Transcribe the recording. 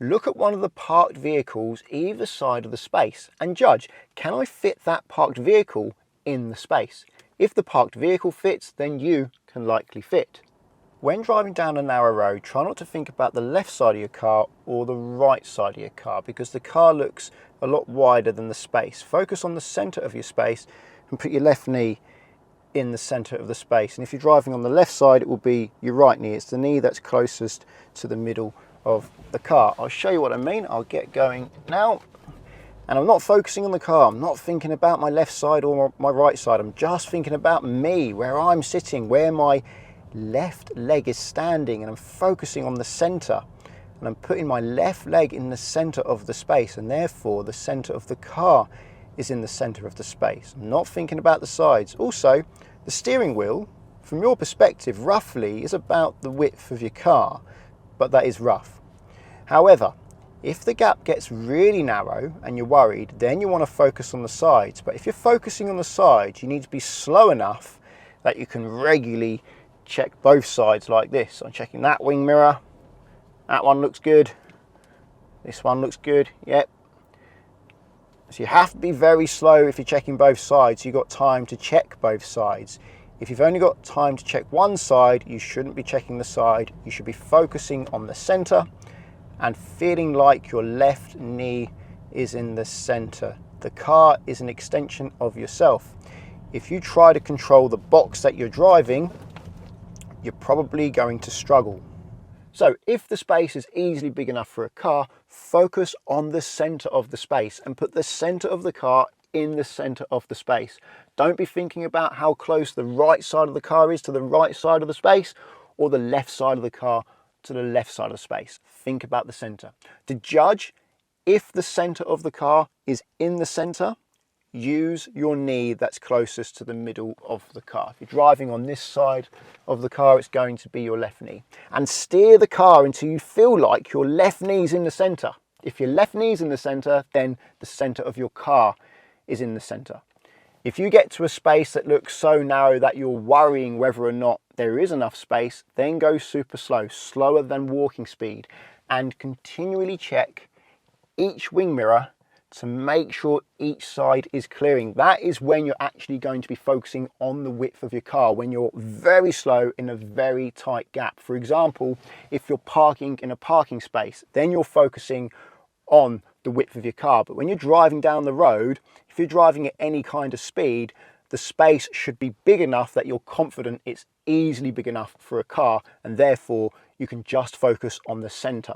Look at one of the parked vehicles either side of the space and judge, can I fit that parked vehicle in the space? If the parked vehicle fits, then you can likely fit. When driving down a narrow road, try not to think about the left side of your car or the right side of your car, because the car looks a lot wider than the space. Focus on the center of your space and put your left knee in the center of the space. And if you're driving on the left side, it will be your right knee. It's the knee that's closest to the middle of the car. I'll show you what I mean. I'll get going now. And I'm not focusing on the car. I'm not thinking about my left side or my right side. I'm just thinking about me, where I'm sitting, where my left leg is standing, and I'm focusing on the center. And I'm putting my left leg in the center of the space, and therefore the center of the car is in the center of the space. I'm not thinking about the sides. Also, the steering wheel, from your perspective, roughly is about the width of your car, but that is rough. However, if the gap gets really narrow and you're worried, then you want to focus on the sides. But if you're focusing on the sides, you need to be slow enough that you can regularly check both sides like this. I'm checking that wing mirror. That one looks good. This one looks good. Yep. So you have to be very slow if you're checking both sides. You've got time to check both sides. If you've only got time to check one side, you shouldn't be checking the side. You should be focusing on the center and feeling like your left knee is in the center. The car is an extension of yourself. If you try to control the box that you're driving, you're probably going to struggle. So if the space is easily big enough for a car, focus on the center of the space and put the center of the car in the center of the space. Don't be thinking about how close the right side of the car is to the right side of the space or the left side of the car to the left side of the space. Think about the center. To judge if the center of the car is in the center, use your knee that's closest to the middle of the car. If you're driving on this side of the car, it's going to be your left knee. And steer the car until you feel like your left knee's in the center. If your left knee's in the center, then the center of your car is in the center. If you get to a space that looks so narrow that you're worrying whether or not there is enough space, then go super slow, slower than walking speed, and continually check each wing mirror to make sure each side is clearing. That is when you're actually going to be focusing on the width of your car, when you're very slow in a very tight gap. For example, if you're parking in a parking space, then you're focusing on the width of your car. But when you're driving down the road, if you're driving at any kind of speed, the space should be big enough that you're confident it's easily big enough for a car, and therefore you can just focus on the center.